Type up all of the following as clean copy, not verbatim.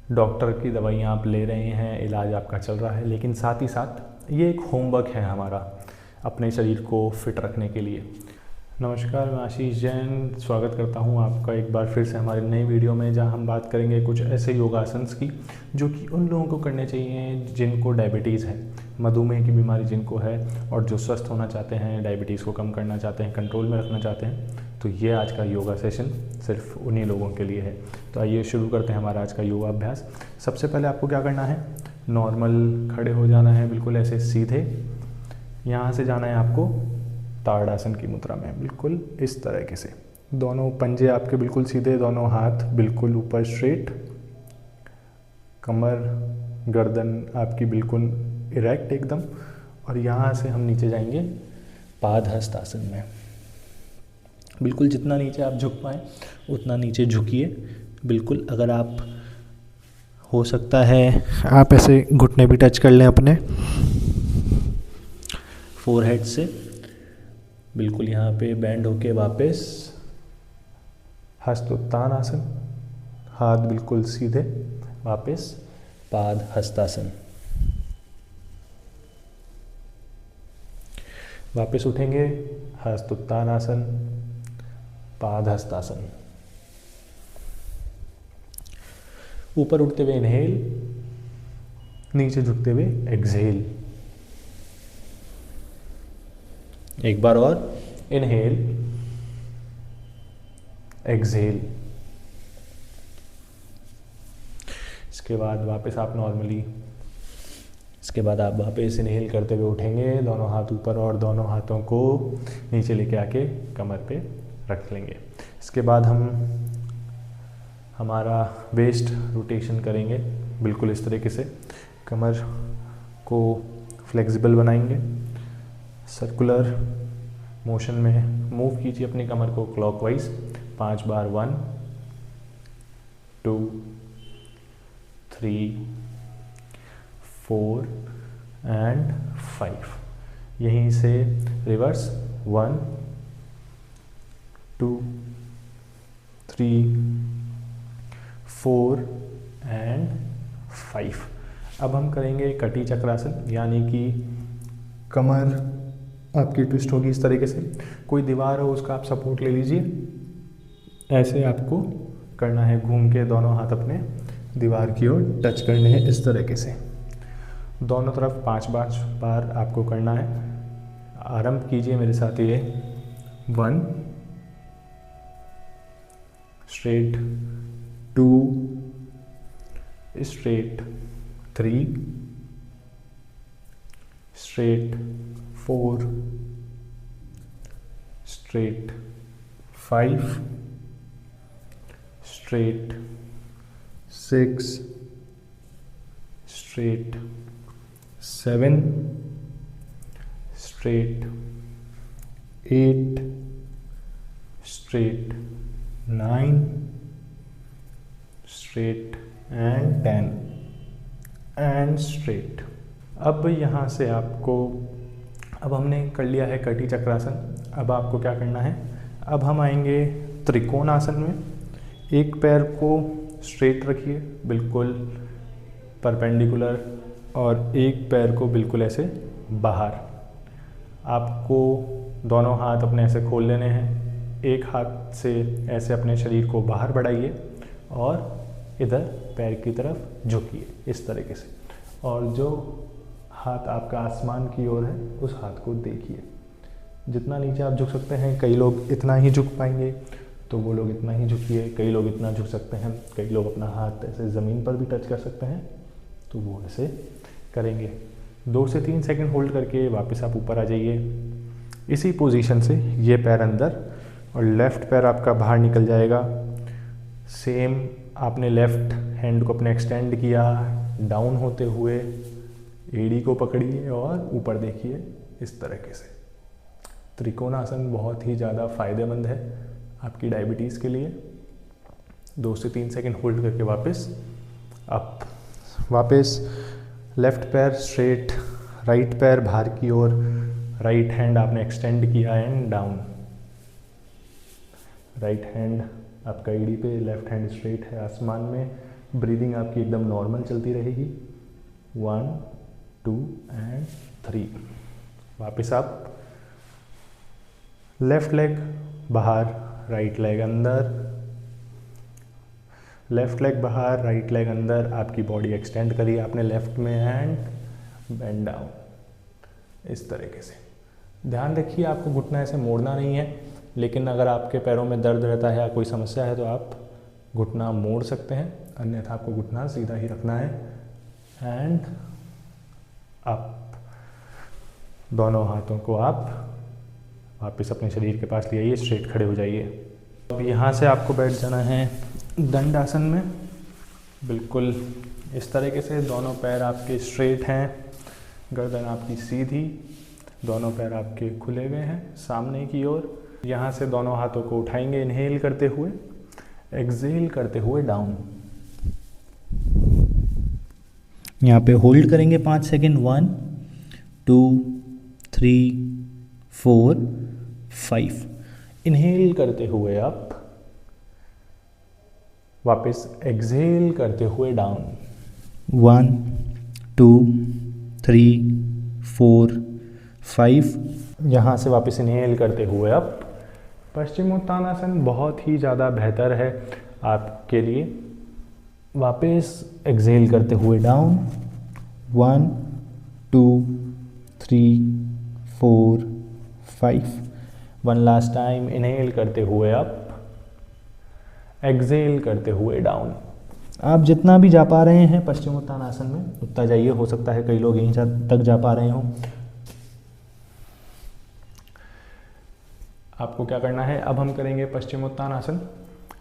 Doctor की दवाइयाँ आप ले रहे हैं, इलाज आपका चल रहा है, लेकिन साथ ही साथ ये एक होमवर्क है हमारा अपने शरीर को फिट रखने के लिए। नमस्कार, मैं आशीष जैन स्वागत करता हूँ आपका एक बार फिर से हमारे नई वीडियो में, जहाँ हम बात करेंगे कुछ ऐसे योगासन्स की जो कि उन लोगों को करने चाहिए जिनको डायबिटीज़ है, मधुमेह की बीमारी जिनको है, और जो स्वस्थ होना चाहते हैं, डायबिटीज़ को कम करना चाहते हैं, कंट्रोल में रखना चाहते हैं। तो ये आज का योगा सेशन सिर्फ उन्हीं लोगों के लिए है। तो आइए शुरू करते हैं हमारा आज का योगा अभ्यास। सबसे पहले आपको क्या करना है, नॉर्मल खड़े हो जाना है, बिल्कुल ऐसे सीधे। यहाँ से जाना है आपको ताड़ासन की मुद्रा में, बिल्कुल इस तरीके से। दोनों पंजे आपके बिल्कुल सीधे, दोनों हाथ बिल्कुल ऊपर स्ट्रेट, कमर गर्दन आपकी बिल्कुल इरेक्ट एकदम। और यहाँ से हम नीचे जाएंगे पादहस्तासन में। बिल्कुल जितना नीचे आप झुक पाएँ उतना नीचे झुकिए बिल्कुल। अगर आप हो सकता है आप ऐसे घुटने भी टच कर लें अपने फोरहेड से, बिल्कुल यहाँ पे बैंड होके वापस हस्तोत्तान आसन, हाथ बिल्कुल सीधे, वापस पादहस्तासन। वापस उठेंगे हस्तोत्तान आसन, पादहस्तासन। ऊपर उठते हुए इनहेल, नीचे झुकते हुए एक्सहेल। एक बार और, इनहेल एक्सहेल। इसके बाद वापस आप नॉर्मली, इसके बाद आप वापस इनहेल करते हुए उठेंगे, दोनों हाथ ऊपर और दोनों हाथों को नीचे लेके आके कमर पे रख लेंगे। इसके बाद हम हमारा वेस्ट रोटेशन करेंगे बिल्कुल इस तरीके से। कमर को फ्लेक्सिबल बनाएंगे, सर्कुलर मोशन में मूव कीजिए अपनी कमर को क्लॉकवाइज 5 बार। 1 2 3 4 एंड 5। यहीं से रिवर्स 1 2 3 4 एंड 5। अब हम करेंगे कटी चक्रासन, यानी कि कमर आपकी ट्विस्ट होगी इस तरीके से। कोई दीवार हो उसका आप सपोर्ट ले लीजिए। ऐसे आपको करना है, घूम के दोनों हाथ अपने दीवार की ओर टच करने हैं इस तरीके से। दोनों तरफ 5-5 बार आपको करना है। आरंभ कीजिए मेरे साथ। ये 1 straight, 2 straight, 3 straight, 4 straight, 5 straight, 6 straight, 7 straight, 8 straight, 9 straight and 10 and straight. अब यहाँ से आपको, अब हमने कर लिया है कटी चक्रासन। अब आपको क्या करना है, अब हम आएंगे त्रिकोण आसन में। एक पैर को स्ट्रेट रखिए बिल्कुल परपेंडिकुलर, और एक पैर को बिल्कुल ऐसे बाहर। आपको दोनों हाथ अपने ऐसे खोल लेने हैं। एक हाथ से ऐसे अपने शरीर को बाहर बढ़ाइए और इधर पैर की तरफ झुकिए इस तरीके से। और जो हाथ आपका आसमान की ओर है उस हाथ को देखिए। जितना नीचे आप झुक सकते हैं, कई लोग इतना ही झुक पाएंगे तो वो लोग इतना ही झुकिए, कई लोग इतना झुक सकते हैं, कई लोग अपना हाथ ऐसे ज़मीन पर भी टच कर सकते हैं तो वो ऐसे करेंगे। 2 से 3 सेकंड होल्ड करके वापस आप ऊपर आ जाइए। इसी पोजीशन से ये पैर अंदर और लेफ़्ट पैर आपका बाहर निकल जाएगा। सेम आपने लेफ़्ट हैंड को अपने एक्सटेंड किया, डाउन होते हुए एड़ी को पकड़िए और ऊपर देखिए इस तरीके से। त्रिकोणासन बहुत ही ज़्यादा फ़ायदेमंद है आपकी डायबिटीज़ के लिए। 2 से 3 सेकंड होल्ड करके वापस अप, वापस लेफ़्ट पैर स्ट्रेट, राइट पैर बाहर की ओर, राइट हैंड आपने एक्सटेंड किया एंड डाउन। राइट हैंड आपका एड़ी पे, लेफ्ट हैंड स्ट्रेट है आसमान में, ब्रीदिंग आपकी एकदम नॉर्मल चलती रहेगी। 1 2 एंड 3। वापस आप लेफ़्ट लेग बाहर, राइट लेग अंदर, लेफ़्ट लेग बाहर, राइट लेग अंदर। आपकी बॉडी एक्सटेंड करिए आपने लेफ़्ट में एंड बेंड डाउन, इस तरीके से। ध्यान रखिए आपको घुटना ऐसे मोड़ना नहीं है, लेकिन अगर आपके पैरों में दर्द रहता है या कोई समस्या है तो आप घुटना मोड़ सकते हैं, अन्यथा आपको घुटना सीधा ही रखना है। एंड आप दोनों हाथों को आप वापस अपने शरीर के पास ले आइए, स्ट्रेट खड़े हो जाइए। अब यहाँ से आपको बैठ जाना है दंड आसन में, बिल्कुल इस तरीके से। दोनों पैर आपके स्ट्रेट हैं, गर्दन आपकी सीधी, दोनों पैर आपके खुले हुए हैं सामने की ओर। यहाँ से दोनों हाथों को उठाएंगे इनहेल करते हुए, एक्सहेल करते हुए डाउन। यहाँ पे होल्ड करेंगे 5 सेकेंड। 1 2 3 4 5। इनहेल करते हुए अप, वापस एक्सहेल करते हुए डाउन। 1 2 3 4 5। यहाँ से वापस इनहेल करते हुए अप। पश्चिमोत्तानासन बहुत ही ज़्यादा बेहतर है आपके लिए। वापस एक्सहेल करते हुए down. 1 2 3 4 5। One last time, inhale करते हुए अप, एक्सहेल करते हुए डाउन। आप जितना भी जा पा रहे हैं पश्चिमोत्तानासन में उतना जाइए, हो सकता है कई लोग यहीं तक जा पा रहे हों। आपको क्या करना है, अब हम करेंगे पश्चिमोत्तानासन।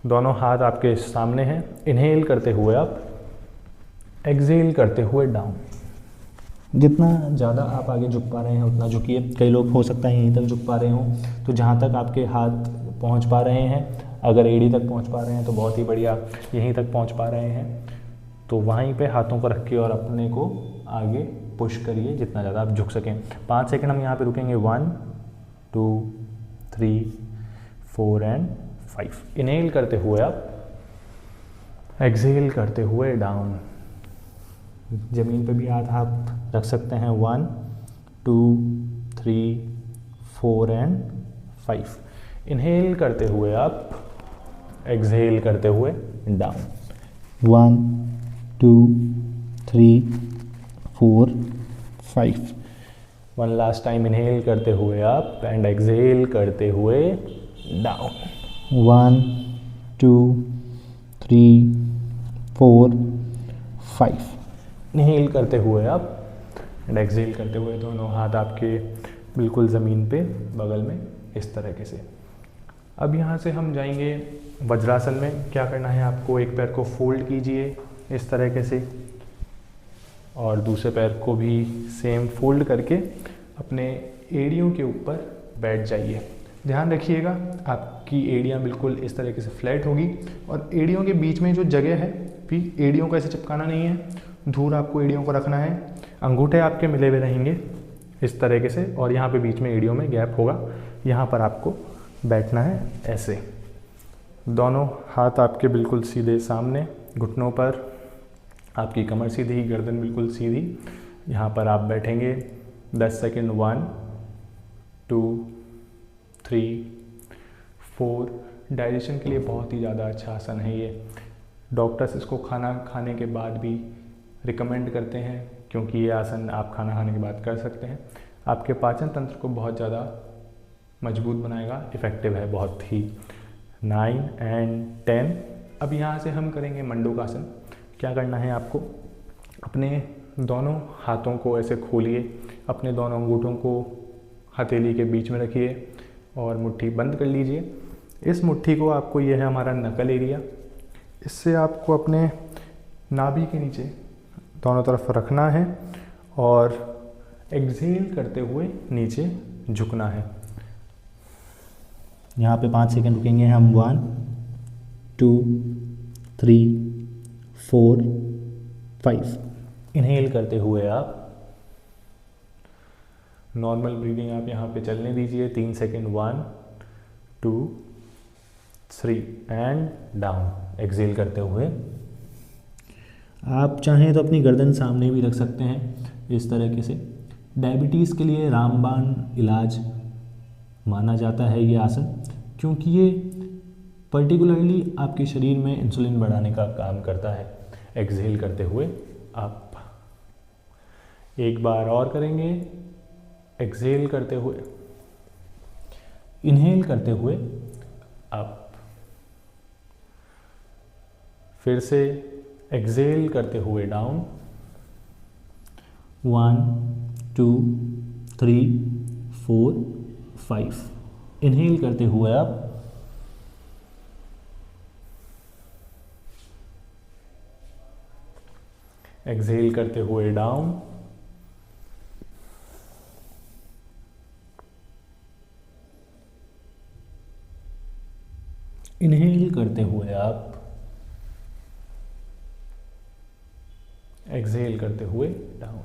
दोनों हाथ आपके सामने हैं, इनहेल करते हुए अप, एक्सहेल करते हुए डाउन। जितना ज़्यादा आप आगे झुक पा रहे हैं उतना झुकिए। कई लोग हो सकता है यहीं तक झुक पा रहे हों, तो जहाँ तक आपके हाथ पहुँच पा रहे हैं, अगर एड़ी तक पहुँच पा रहे हैं तो बहुत ही बढ़िया। यहीं तक पहुँच पा रहे हैं तो वहीं पे हाथों को रखिए और अपने को आगे पुश करिए जितना ज़्यादा आप झुक सकें। 5 सेकंड हम यहाँ पे रुकेंगे। 1 2 3 4 एंड 5। इनहेल करते हुए आप, एक्सहेल करते हुए डाउन। ज़मीन पे भी हाथ आप रख सकते हैं। 1 2 3 4 एंड 5। इनहेल करते हुए आप, एक्सहेल करते हुए down. 1 2 3 4 5। One last time, inhale करते हुए अप एंड एक्सहेल करते हुए डाउन। 1 2 3 4 5। इनहेल करते हुए अप एंड एक्सहेल करते हुए दोनों हाथ आपके बिल्कुल ज़मीन पे बगल में, इस तरीके से। अब यहाँ से हम जाएंगे वज्रासन में। क्या करना है आपको, एक पैर को फोल्ड कीजिए इस तरीके से और दूसरे पैर को भी सेम फोल्ड करके अपने एड़ियों के ऊपर बैठ जाइए। ध्यान रखिएगा आपकी एड़ियाँ बिल्कुल इस तरीके से फ्लैट होगी और एड़ियों के बीच में जो जगह है भी एड़ियों को ऐसे चिपकाना नहीं है, दूर आपको एड़ियों को रखना है। अंगूठे आपके मिले हुए रहेंगे इस तरीके से और यहाँ पे बीच में एड़ियों में गैप होगा, यहाँ पर आपको बैठना है ऐसे। दोनों हाथ आपके बिल्कुल सीधे सामने, घुटनों पर, आपकी कमर सीधी, गर्दन बिल्कुल सीधी। यहाँ पर आप बैठेंगे 10 सेकंड। 1 2 3 4। डाइजेशन के लिए बहुत ही ज़्यादा अच्छा आसन है ये। डॉक्टर्स इसको खाना खाने के बाद भी रिकमेंड करते हैं क्योंकि ये आसन आप खाना खाने के बाद कर सकते हैं। आपके पाचन तंत्र को बहुत ज़्यादा मजबूत बनाएगा, इफ़ेक्टिव है बहुत ही। 9 एंड 10। अब यहाँ से हम करेंगे मंडूकासन। क्या करना है आपको, अपने दोनों हाथों को ऐसे खोलिए, अपने दोनों अंगूठों को हथेली के बीच में रखिए और मुट्ठी बंद कर लीजिए। इस मुट्ठी को आपको, यह है हमारा नकल एरिया, इससे आपको अपने नाभि के नीचे दोनों तरफ रखना है और एक्सहेल करते हुए नीचे झुकना है। यहाँ पे 5 सेकंड रुकेंगे हम। 1 2 3 4 5। इनहेल करते हुए आप नॉर्मल ब्रीदिंग आप यहाँ पे चलने दीजिए 3 सेकंड। 1 2 3 and down. एक्सहेल करते हुए आप चाहें तो अपनी गर्दन सामने भी रख सकते हैं इस तरीके से। डायबिटीज़ के लिए रामबाण इलाज माना जाता है ये आसन, क्योंकि ये पर्टिकुलरली आपके शरीर में इंसुलिन बढ़ाने का काम करता है। एक्सहेल करते हुए आप एक बार और करेंगे, एक्सहेल करते हुए, इनहेल करते हुए आप फिर से एक्सहेल करते हुए डाउन। 1 2 3 4 5। इनहेल करते हुए आप एक्सहेल करते हुए डाउन। इनहेल करते हुए आप एक्सहेल करते हुए डाउन।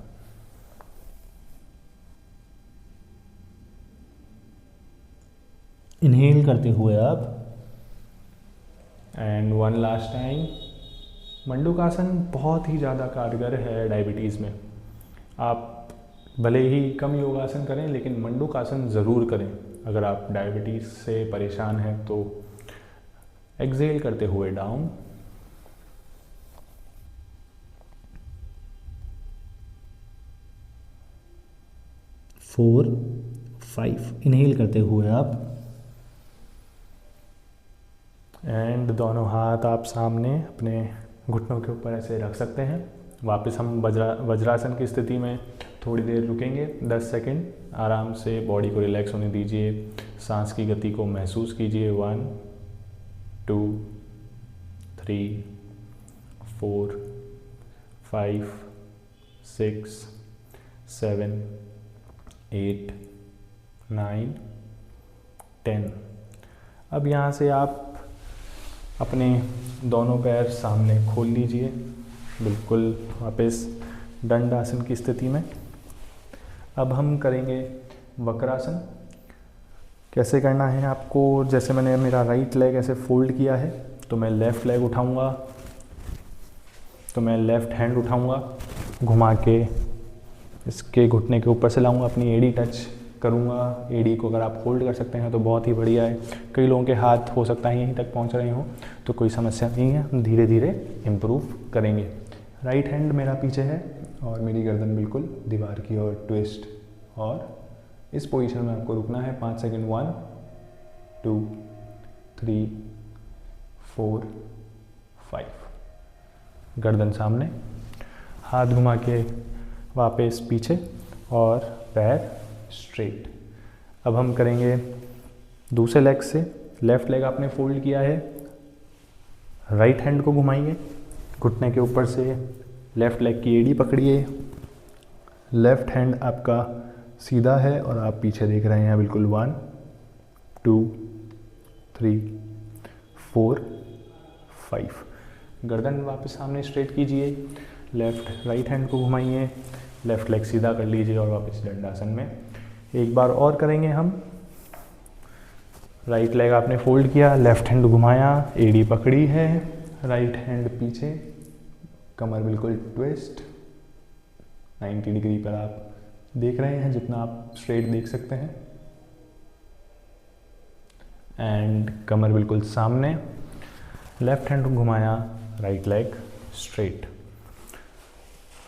इनहेल करते हुए आप, एंड वन लास्ट टाइम। मंडूकासन बहुत ही ज़्यादा कारगर है डायबिटीज़ में। आप भले ही कम योगासन करें, लेकिन मंडूकासन ज़रूर करें। अगर आप डायबिटीज़ से परेशान हैं तो एक्सहेल करते हुए डाउन। फोर 5। इनहेल करते हुए आप, एंड दोनों हाथ आप सामने अपने घुटनों के ऊपर ऐसे रख सकते हैं। वापस हम वज्रासन की स्थिति में थोड़ी देर रुकेंगे, 10 सेकंड। आराम से बॉडी को रिलैक्स होने दीजिए, सांस की गति को महसूस कीजिए। 1 2 3 4 5 6 7 8 9 10। अब यहाँ से आप अपने दोनों पैर सामने खोल लीजिए, बिल्कुल वापस दंडासन की स्थिति में। अब हम करेंगे वक्रासन। कैसे करना है आपको, जैसे मैंने मेरा राइट लेग ऐसे फोल्ड किया है, तो मैं लेफ़्ट लेग उठाऊंगा, तो मैं लेफ़्ट हैंड उठाऊंगा, घुमा के इसके घुटने के ऊपर से लाऊंगा, अपनी एड़ी टच करूंगा। एड़ी को अगर आप होल्ड कर सकते हैं तो बहुत ही बढ़िया है। कई लोगों के हाथ हो सकता है यहीं तक पहुंच रहे हो, तो कोई समस्या नहीं है, हम धीरे धीरे इम्प्रूव करेंगे। राइट हैंड मेरा पीछे है और मेरी गर्दन बिल्कुल दीवार की ओर ट्विस्ट, और इस पोजीशन में आपको रुकना है 5 सेकंड। 1 2 3 4 5। गर्दन सामने, हाथ घुमा के वापस पीछे और पैर स्ट्रेट। अब हम करेंगे दूसरे लेग से। लेफ़्ट लेग आपने फोल्ड किया है, राइट हैंड को घुमाइए, घुटने के ऊपर से लेफ़्ट लेग की एड़ी पकड़िए। लेफ़्ट हैंड आपका सीधा है और आप पीछे देख रहे हैं बिल्कुल। 1 2 3 4 5। गर्दन वापस सामने स्ट्रेट कीजिए, लेफ़्ट राइट हैंड को घुमाइए, लेफ़्ट लेग सीधा कर लीजिए और वापस दंडासन में। एक बार और करेंगे हम। राइट लेग आपने फोल्ड किया, लेफ़्ट हैंड घुमाया, एड़ी पकड़ी है, राइट हैंड पीछे, कमर बिल्कुल ट्विस्ट। 90 डिग्री पर आप देख रहे हैं, जितना आप स्ट्रेट देख सकते हैं। एंड कमर बिल्कुल सामने, लेफ़्ट हैंड घुमाया, right leg straight.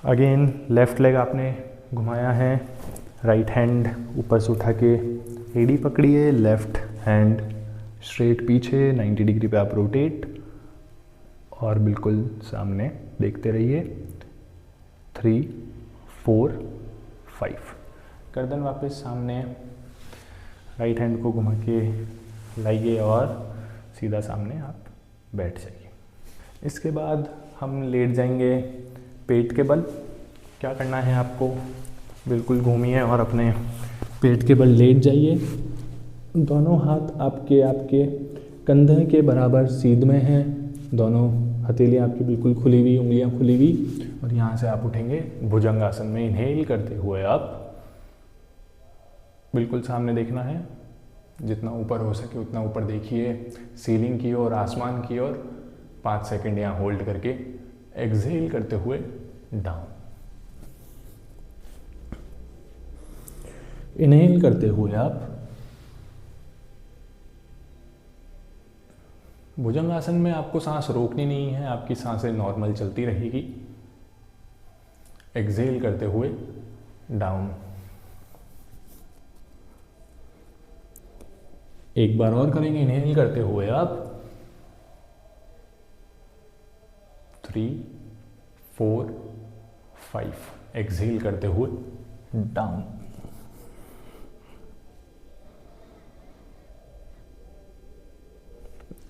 Again left leg आपने घुमाया है, राइट हैंड ऊपर से उठा के एड़ी पकड़िए, लेफ़्ट हैंड स्ट्रेट पीछे, 90 डिग्री पे आप रोटेट और बिल्कुल सामने देखते रहिए। 3 4 5। गर्दन वापस सामने, राइट हैंड को घुमा के लाइए और सीधा सामने आप बैठ जाइए। इसके बाद हम लेट जाएंगे पेट के बल। क्या करना है आपको, बिल्कुल घूमिए और अपने पेट के बल लेट जाइए। दोनों हाथ आपके कंधे के बराबर सीध में हैं, दोनों हथेलियाँ आपकी बिल्कुल खुली हुई, उंगलियाँ खुली हुई, और यहाँ से आप उठेंगे भुजंगासन में। इनहेल करते हुए आप बिल्कुल सामने देखना है, जितना ऊपर हो सके उतना ऊपर देखिए, सीलिंग की ओर, आसमान की ओर। 5 सेकंड यहाँ होल्ड करके एक्सहेल करते हुए डाउन। इनहेल करते हुए आप भुजंगासन में आपको सांस रोकनी नहीं है, आपकी सांसें नॉर्मल चलती रहेगी। एक्सहेल करते हुए डाउन। एक बार और करेंगे, इनहेल करते हुए आप 3, 4, 5, एक्सहेल करते हुए डाउन।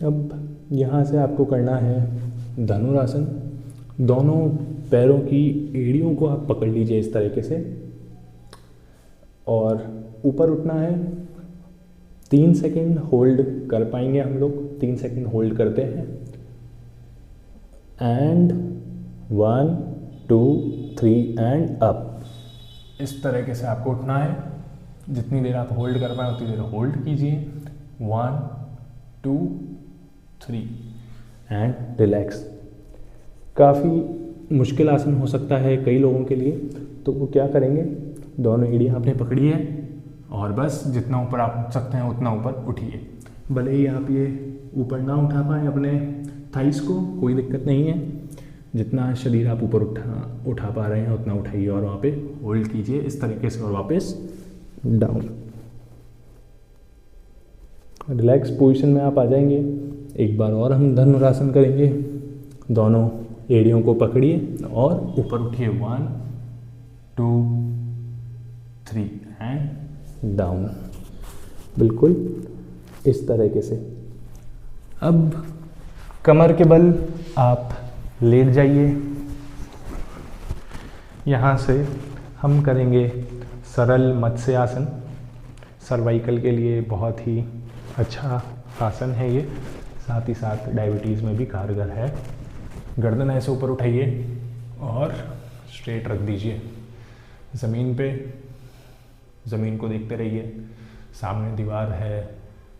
अब यहाँ से आपको करना है धनुरासन। दोनों पैरों की एड़ियों को आप पकड़ लीजिए इस तरीके से और ऊपर उठना है। 3 सेकंड होल्ड कर पाएंगे हम लोग, 3 सेकंड होल्ड करते हैं एंड 1, 2, 3 एंड अप। इस तरीके से आपको उठना है। जितनी देर आप होल्ड कर पाए उतनी देर होल्ड कीजिए। 1, 2, 3 एंड रिलैक्स। काफ़ी मुश्किल आसन हो सकता है कई लोगों के लिए, तो वो क्या करेंगे, दोनों एड़ियाँ आपने पकड़ी है और बस जितना ऊपर आप उठ सकते हैं उतना ऊपर उठिए। भले ही आप ये ऊपर ना उठा पाएँ अपने थाइस को, कोई दिक्कत नहीं है। जितना शरीर आप ऊपर उठा पा रहे हैं उतना उठाइए और वहाँ पे होल्ड कीजिए इस तरीके से और वापस डाउन। रिलैक्स पोजीशन में आप आ जाएंगे। एक बार और हम धनुरासन करेंगे। दोनों एड़ियों को पकड़िए और ऊपर उठिए। 1, 2, 3 एंड डाउन। बिल्कुल इस तरीके से। अब कमर के बल आप लेट जाइए। यहाँ से हम करेंगे सरल मत्स्य आसन। सर्वाइकल के लिए बहुत ही अच्छा आसन है ये, साथ ही साथ डायबिटीज़ में भी कारगर है। गर्दन ऐसे ऊपर उठाइए और स्ट्रेट रख दीजिए ज़मीन पे। ज़मीन को देखते रहिए, सामने दीवार है,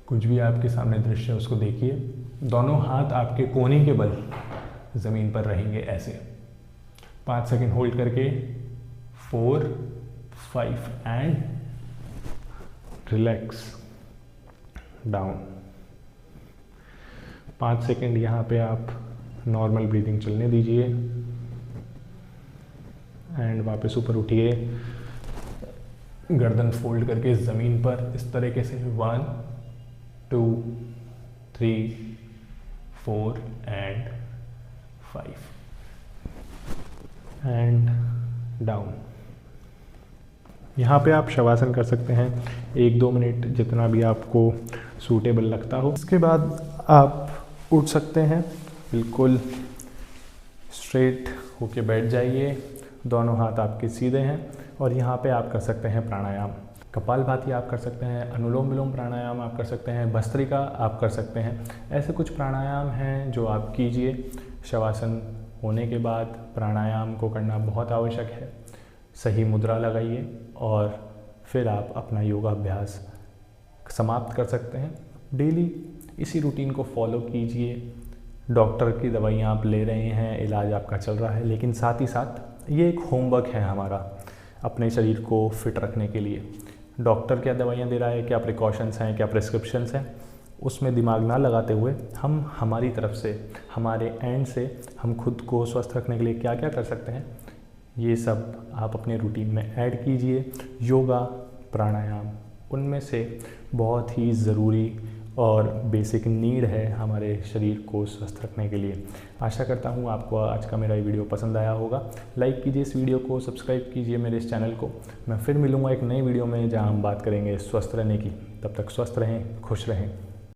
कुछ भी आपके सामने दृश्य है उसको देखिए। दोनों हाथ आपके कोहनी के बल ज़मीन पर रहेंगे ऐसे। 5 सेकंड होल्ड करके 4, 5 एंड रिलैक्स डाउन। 5 सेकंड यहाँ पे आप नॉर्मल ब्रीदिंग चलने दीजिए एंड वापस ऊपर उठिए। गर्दन फोल्ड करके ज़मीन पर इस तरीके से 1, 2, 3, 4 एंड 5 एंड डाउन। यहाँ पे आप शवासन कर सकते हैं 1-2 मिनट, जितना भी आपको सूटेबल लगता हो। इसके बाद आप उठ सकते हैं, बिल्कुल स्ट्रेट होके बैठ जाइए। दोनों हाथ आपके सीधे हैं और यहाँ पे आप कर सकते हैं प्राणायाम। कपालभाति आप कर सकते हैं, अनुलोम विलोम प्राणायाम आप कर सकते हैं, भस्त्रिका आप कर सकते हैं। ऐसे कुछ प्राणायाम हैं जो आप कीजिए। शवासन होने के बाद प्राणायाम को करना बहुत आवश्यक है। सही मुद्रा लगाइए और फिर आप अपना योगाभ्यास समाप्त कर सकते हैं। डेली इसी रूटीन को फॉलो कीजिए। डॉक्टर की दवाइयाँ आप ले रहे हैं, इलाज आपका चल रहा है, लेकिन साथ ही साथ ये एक होमवर्क है हमारा अपने शरीर को फिट रखने के लिए। डॉक्टर क्या दवाइयाँ दे रहा है, क्या प्रिकॉशंस हैं, क्या प्रिस्क्रिप्शंस हैं, उसमें दिमाग ना लगाते हुए हम हमारी तरफ से, हमारे एंड से हम खुद को स्वस्थ रखने के लिए क्या क्या कर सकते हैं, ये सब आप अपने रूटीन में ऐड कीजिए। योगा, प्राणायाम उनमें से बहुत ही ज़रूरी और बेसिक नीड है हमारे शरीर को स्वस्थ रखने के लिए। आशा करता हूँ आपको आज का मेरा ये वीडियो पसंद आया होगा। लाइक कीजिए इस वीडियो को, सब्सक्राइब कीजिए मेरे इस चैनल को। मैं फिर मिलूँगा एक नई वीडियो में जहाँ हम बात करेंगे स्वस्थ रहने की। तब तक स्वस्थ रहें, खुश रहें।